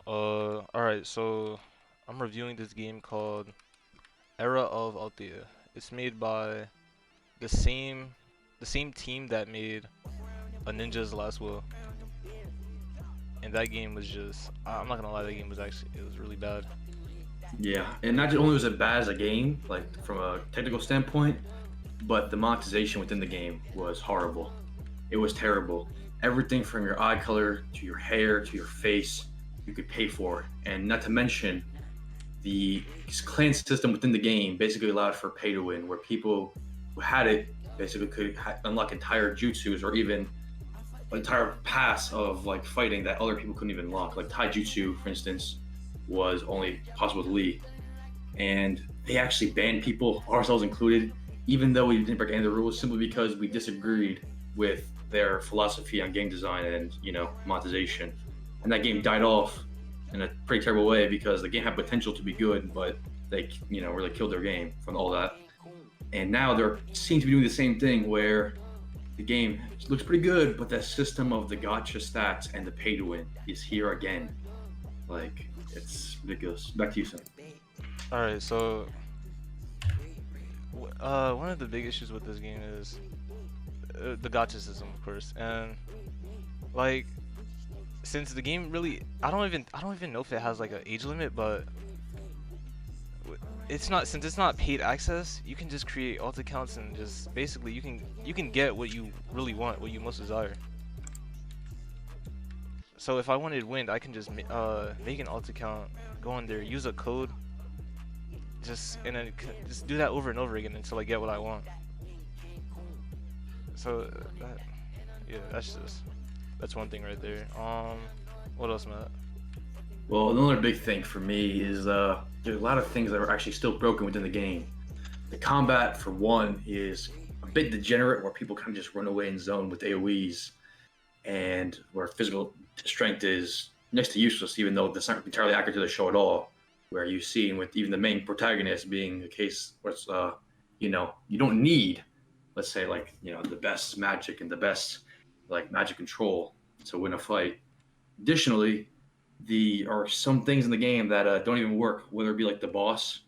Alright, so I'm reviewing this game called Era of Althea. It's made by the same the same team that made A Ninja's Last Will. And that game was just I'm not gonna lie, that game was actually it was really bad. Yeah, and not only was it bad as a game, like from a technical standpoint, but the monetization within the game was horrible. It was terrible. Everything from your eye color to your hair to your face, you could pay for. And not to mention, the clan system within the game basically allowed for pay to win, where people who had it basically could unlock entire jutsus or even an entire pass of like fighting that other people couldn't even unlock. Like taijutsu, for instance, was only possible with Lee, and they actually banned people, ourselves included, even though we didn't break any of the rules, simply because we disagreed with their philosophy on game design and monetization. And that game died off in a pretty terrible way because the game had potential to be good, but they really killed their game from all that. And now they're seem to be doing the same thing where the game looks pretty good, but that system of the gotcha stats and the pay to win is here again. Like, it's ridiculous. Back to you, son. Alright, so one of the big issues with this game is the gacha system, of course. And like since the game really I don't even know if it has like an age limit, but it's not since it's not paid access, you can just create alt accounts and just basically you can get what you really want, what you most desire. So if I wanted wind, I can just make an alt account, go on there, use a code, just and then just do that over and over again until I get what I want. So that, yeah, that's one thing right there. What else, Matt? Well, another big thing for me is there's a lot of things that are actually still broken within the game. The combat, for one, is a bit degenerate, where people kind of just run away in zone with AoEs, and where physical strength is next to useless, even though that's not entirely accurate to the show at all. Where you see, with even the main protagonist being a case where it's, you don't need, let's say, like, the best magic and the best, like, magic control to win a fight. Additionally, the are some things in the game that don't even work, whether it be like the boss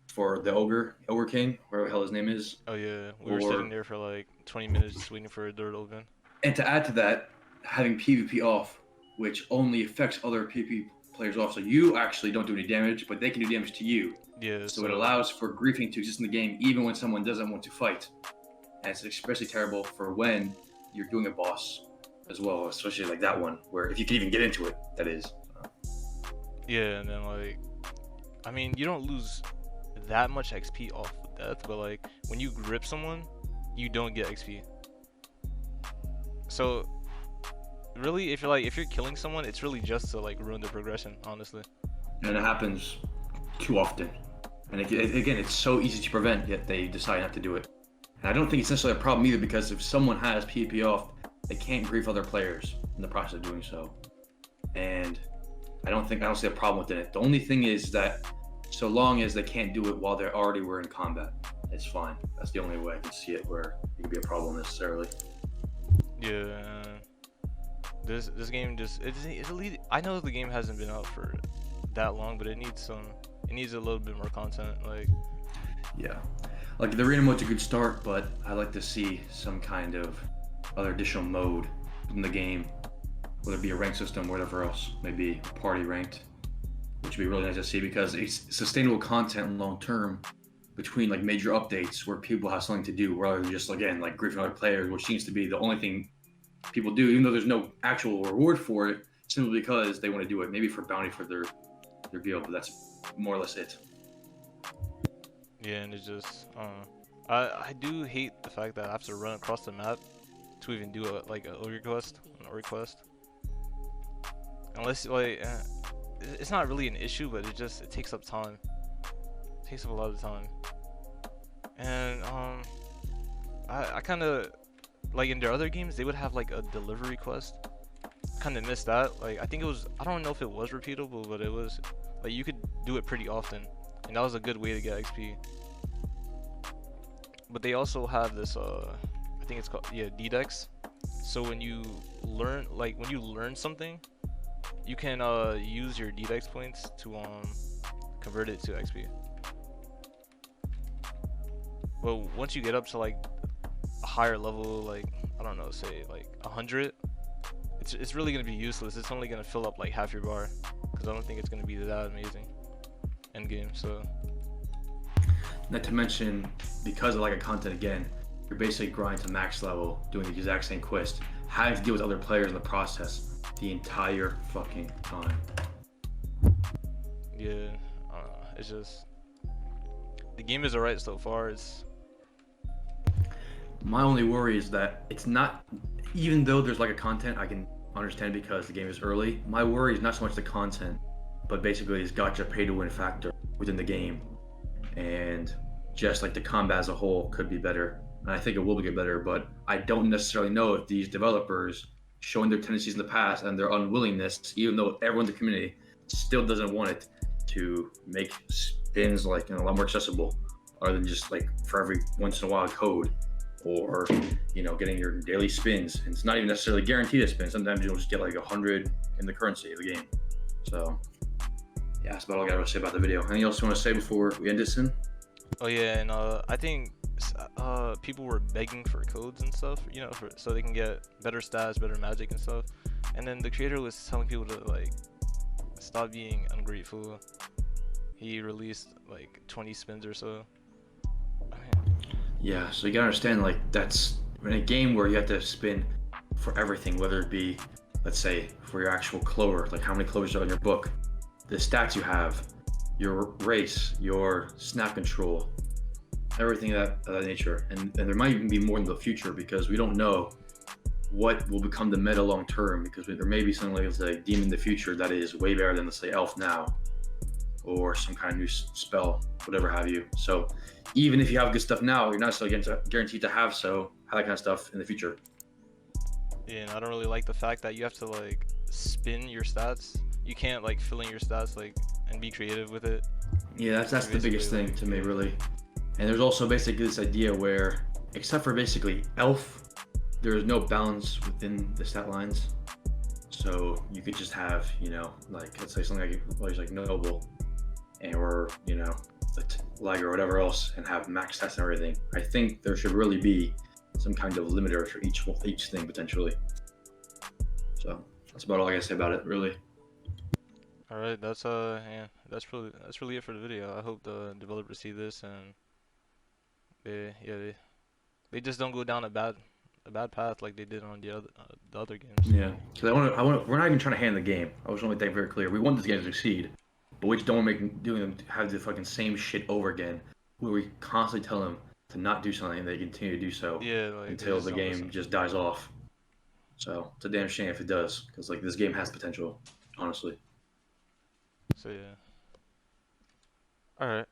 for the ogre king, whatever the hell his name is, Oh yeah, we were sitting or there for like 20 minutes just waiting for a door to open. and to add to that, having PvP off, which only affects other PvP players off, so you actually don't do any damage, but they can do damage to you. Yeah, So it so allows for griefing to exist in the game even when someone doesn't want to fight. And it's especially terrible for when you're doing a boss as well, especially like that one, where if you can even get into it, that is. yeah, and then like I mean, you don't lose that much XP off of death, but like when you grip someone, you don't get XP. So really, if you're killing someone, it's really just to like ruin the progression, honestly. And it happens too often. And again, it's so easy to prevent, yet they decide not to do it. And I don't think it's necessarily a problem either, because if someone has PvP off, they can't grief other players in the process of doing so. And I don't see a problem with it. The only thing is that so long as they can't do it while they already were in combat, it's fine. That's the only way I can see it where it could be a problem necessarily. Yeah, this game just it's elite. I know the game hasn't been out for that long, but it needs a little bit more content. Like Yeah. Like the arena mode's a good start, but I like to see some kind of other additional mode in the game, whether it be a rank system or whatever else, maybe party ranked, which would be really nice to see because it's sustainable content long term between like major updates where people have something to do rather than just again like griefing other players, which seems to be the only thing people do, even though there's no actual reward for it, simply because they want to do it, maybe for bounty for their guild, but that's more or less it. yeah, and it's just I do hate the fact that I have to run across the map to even do like a request, an request. Unless like it's not really an issue, but it takes up time. It takes up a lot of time. And I kind of like in their other games they would have like a delivery quest. Kind of missed that. Like I don't know if it was repeatable, but it was like you could do it pretty often, and that was a good way to get XP. But they also have this I think it's called, yeah, DDEX. So when you learn something you can use your dedex points to convert it to XP. But once you get up to like a higher level, like I don't know, say like 100, it's really gonna be useless. It's only gonna fill up like half your bar, because I don't think it's gonna be that amazing end game. So Not to mention, because of like a content again, you're basically grinding to max level, doing the exact same quest, having to deal with other players in the process the entire fucking time. yeah, I don't know. It's just the game is alright so far. It's My only worry is that it's not, even though there's like a content, I can understand because the game is early. My worry is not so much the content, but basically it's gotcha pay to win factor within the game. And just like the combat as a whole could be better. And I think it will get better, but I don't necessarily know if these developers showing their tendencies in the past and their unwillingness, even though everyone in the community still doesn't want it to make spins like a lot more accessible, other than just like for every once in a while code or getting your daily spins. And it's not even necessarily guaranteed to spin. Sometimes you'll just get like 100 in the currency of the game. So yeah, that's about all I gotta say about the video. Anything else you want to say before we end this in? oh yeah, and I think people were begging for codes and stuff, so they can get better stats, better magic and stuff. And then the creator was telling people to like stop being ungrateful. He released like 20 spins or so. I mean, Yeah, so you gotta understand, like, that's in a game where you have to spin for everything, whether it be, let's say, for your actual clover, like how many clovers are in your book, the stats you have, your race, your snap control, everything of that nature. And there might even be more in the future because we don't know what will become the meta long term, because there may be something like, let's say, demon in the future that is way better than, let's say, elf now, or some kind of new spell, whatever have you. So even if you have good stuff now, you're not still guaranteed to have that kind of stuff in the future. yeah, and I don't really like the fact that you have to like spin your stats. You can't like fill in your stats like and be creative with it. Yeah, that's You're the biggest basically thing like, to me, really. And there's also basically this idea where, except for basically elf, there is no balance within the stat lines. So you could just have, like, let's say something like noble, or lag or whatever else, and have max stats and everything. I think there should really be some kind of limiter for each thing potentially. So that's about all I gotta say about it, really. all right, yeah, that's really it for the video. I hope the developers see this and they just don't go down a bad path like they did on the other games. Yeah, because we're not even trying to hand the game. I was only making very clear. We want this game to succeed, but we just don't want to doing them have the fucking same shit over again, where we constantly tell them to not do something and they continue to do so Yeah, like they until just the don't game listen. just dies off. So it's a damn shame if it does, because like this game has potential, honestly. So yeah. All right.